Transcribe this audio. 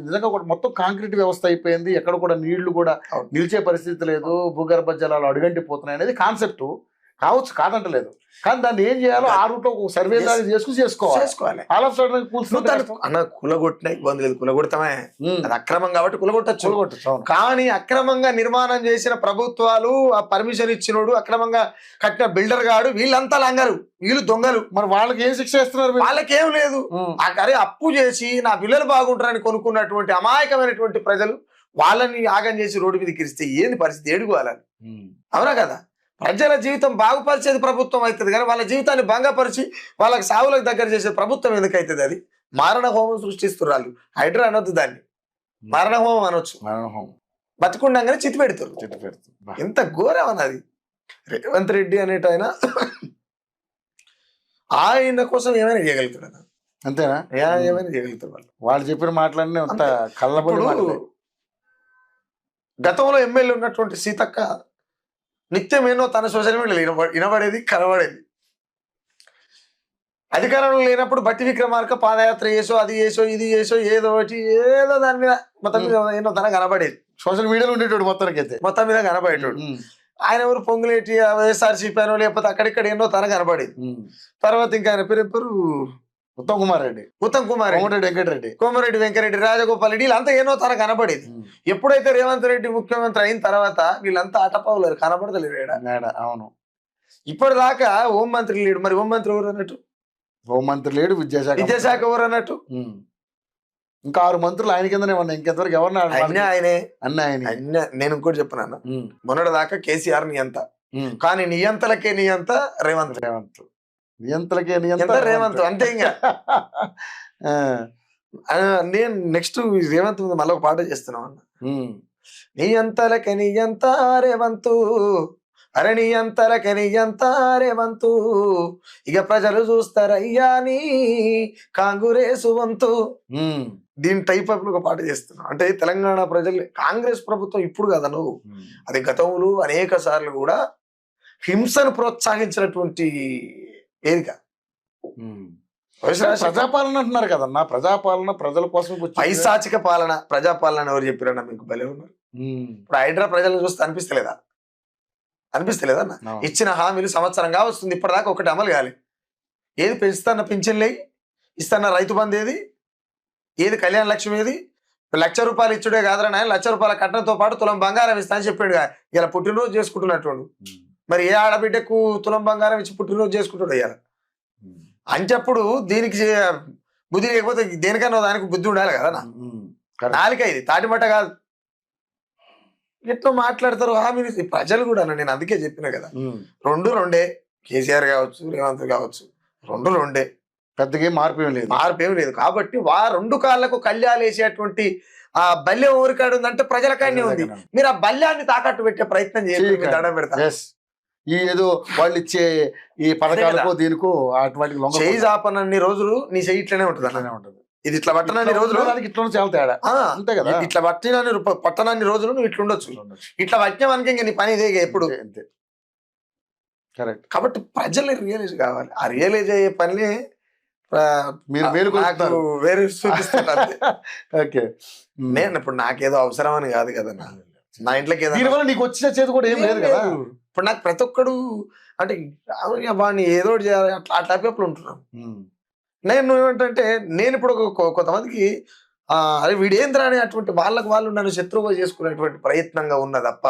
నిజంగా కూడా మొత్తం కాంక్రీట్ వ్యవస్థ అయిపోయింది, ఎక్కడ కూడా నీళ్లు కూడా నిలిచే పరిస్థితి లేదు, భూగర్భ జలాలు అడుగంటిపోతున్నాయి అనేది కాన్సెప్ట్ కావచ్చు, కాదంటలేదు. కానీ దాన్ని ఏం చేయాలో ఆ రూట్ లో సర్వే చేసుకోవాలి. ఆల్ ఆఫ్ సడన్ అన్న కులగొట్టిన ఇబ్బంది లేదు, కులగొడతామే, అది అక్రమం కాబట్టి కులగొట్టచ్చు. కానీ అక్రమంగా నిర్మాణం చేసిన ప్రభుత్వాలు, ఆ పర్మిషన్ ఇచ్చినోడు, అక్రమంగా కట్టిన బిల్డర్ గాడు, వీళ్ళంతా లంగరు, వీళ్ళు దొంగలు. మరి వాళ్ళకి ఏం శిక్ష ఇస్తున్నారు? వాళ్ళకేం లేదు. అరే అప్పు చేసి నా పిల్లలు బాగుంటారని కొనుక్కున్నటువంటి అమాయకమైనటువంటి ప్రజలు వాళ్ళని యాగం చేసి రోడ్డు మీద కిరిస్తే ఏంది పరిస్థితి? ఏడుకోవాలని. అవునా కదా? ప్రజల జీవితం బాగుపరిచేది ప్రభుత్వం అవుతుంది, కానీ వాళ్ళ జీవితాన్ని భంగపరిచి వాళ్ళకి సావులకు దగ్గర చేసే ప్రభుత్వం ఎందుకు అవుతుంది? అది మారణ హోమం సృష్టిస్తున్నారు. హైడ్రా అనొద్దు, దాన్ని మరణ హోమం అనొచ్చు. బతుకుండగానే చితి పెడతారు. ఎంత ఘోరం అన్నది. రేవంత్ రెడ్డి అనేట ఆయన కోసం ఏమైనా చేయగలుగుతాడు. అంతేనా? ఏమైనా చేయగలుగుతారు. వాళ్ళు చెప్పిన మాటలన్నీ కళ్ళబడి. గతంలో ఎమ్మెల్యే ఉన్నటువంటి సీతక్క నిత్యం ఏనో తన సోషల్ మీడియాలో వినబడేది, కనబడేది. అధికారంలో లేనప్పుడు బట్టి విక్రమార్క పాదయాత్ర చేసో, అది చేసో, ఇది చేసో, ఏదో దాని మీద మొత్తం మీద ఏనో తన కనబడేది. సోషల్ మీడియాలో ఉండేటోడు మొత్తం మీద కనబడేటోడు. ఆయన ఎవరు పొంగులేటి వైఎస్ఆర్సీపీ అనో లేకపోతే అక్కడిక్కడ ఎన్నో తన కనబడేది. తర్వాత ఇంకా ఆయన పేరు ఉత్తమ్ కుమార్ రెడ్డి, కోమరెడ్డి వెంకరెడ్డి, రాజగోపాల్ రెడ్డి, వీళ్ళంతా ఏనో తన కనబడేది. ఎప్పుడైతే రేవంత్ రెడ్డి ముఖ్యమంత్రి అయిన తర్వాత వీళ్ళంతా అటపావులేరు, కనబడతలేరు. అవును. ఇప్పటిదాకా హోంమంత్రి లేడు. మరి హోంమంత్రి ఎవరు అన్నట్టు? హోంమంత్రి లేడు. విద్యాశాఖ ఎవరు అన్నట్టు? ఇంకా 6 మంత్రులు ఆయన కిందనే ఉన్నాయి. ఇంకెంతవరకు ఎవరిని ఆయనే అన్న. నేను ఇంకోటి చెప్పినాను, మొన్నటి దాకా కేసీఆర్ నియంత, కానీ నియంతలకే నియంత రేవంత్. నియంత్రకే రేవంత్ అంతే. ఇంకా నేను నెక్స్ట్ రేవంత్ మీద మళ్ళీ ఒక పాట చేస్తున్నాం అన్న. నియంతలకే నియంత రేవంతు, అరే నియంతలకే నియంత రేవంతు, ఇక ప్రజలు చూస్తారయ్యా నీ కాంగ్రెస్ వంతు. దీని టైప్ ఆఫ్ ఒక పాట చేస్తున్నాం. అంటే తెలంగాణ ప్రజలు కాంగ్రెస్ ప్రభుత్వం ఇప్పుడు కదా నువ్వు, అది గతంలో అనేక సార్లు కూడా హింసను ప్రోత్సహించినటువంటి వేదిక. ప్రజాపాలన అంటున్నారు కదన్నా, ప్రజాపాలన ప్రజల కోసం. పైశాచిక పాలన, ప్రజాపాలన ఎవరు చెప్పారన్నా మీకు? భలే ఉన్నారు. ఇప్పుడు హైడ్రా ప్రజలను చూస్తే అనిపిస్తలేదా అన్న? ఇచ్చిన హామీలు సంవత్సరంగా వస్తుంది, ఇప్పటిదాకా ఒకటి అమలు కాలి. ఏది పెంచుతున్న పింఛన్లే, ఇస్తున్న రైతు బంధు ఏది కళ్యాణ లక్ష్మి ఏది? ₹1,00,000 ఇచ్చుడే కాదురా నాయన, ₹1,00,000 కట్నంతో పాటు తులం బంగారం ఇస్తా అని చెప్పాడు. ఇలా పుట్టినరోజు చేసుకుంటున్నట్టు మరి ఏ ఆడబిడ్డకు తులం బంగారం ఇచ్చి పుట్టినరోజు చేసుకుంటాడు అయ్యారు అంచెప్పుడు? దీనికి బుద్ధి లేకపోతే దేనికన్నా దానికి బుద్ధి ఉండాలి కదా. నాలిక ఇది తాటిమట్ట కాదు. ఎట్లా మాట్లాడతారు హామీలు ప్రజలు కూడా. నేను అందుకే చెప్పిన కదా, రెండే. కేసీఆర్ కావచ్చు, రేవంత్ కావచ్చు, రెండే. పెద్దగా మార్పు ఏం లేదు. కాబట్టి 2 కాళ్ళకు కళ్యాలు వేసేటువంటి ఆ బల్యం ఊరికాడు ఉందంటే ప్రజల కాడనే ఉంది. మీరు ఆ బల్యాన్ని తాకట్టు పెట్టే ప్రయత్నం చేయాలి. దండం పెడతారు. ఈ ఏదో వాళ్ళు ఇచ్చే ఈ పథకాలకు దీనికో అటువంటి చేయి చాపనన్ని రోజులు నీ చెయ్యి ఇట్లనే ఉంటుంది, అలానే ఉంటుంది. ఇది ఇట్లా పట్టనన్ని రోజులు ఇట్లా చాలా తేడా. అంతే కదా. ఇట్లా పట్టనన్ని రోజులు నువ్వు ఇట్లుండొచ్చు. ఇట్లా పట్టినవనికి ఇంకా నీ పని ఇదే ఎప్పుడు. కరెక్ట్. కాబట్టి ప్రజల్ని రియలైజ్ కావాలి. ఆ రియలైజ్ అయ్యే పని మీరు వేరే చూపిస్తారు. ఓకే. నేను ఇప్పుడు నాకేదో అవసరం అని కాదు కదా, నా ఇంట్లోకి ఏదో నీకు వచ్చిన చేతి కూడా ఏం లేదు కదా. ఇప్పుడు నాకు ప్రతి ఒక్కడు అంటే వాడిని ఏదో చేయాలి అట్లా ఆ టైప్ ఉంటున్నాను. నేను ఏమంటే నేను ఇప్పుడు కొంతమందికి అరే వీడేంద్రా అని అటువంటి వాళ్ళు నన్ను శత్రువుగా చేసుకునేటువంటి ప్రయత్నంగా ఉన్న తప్ప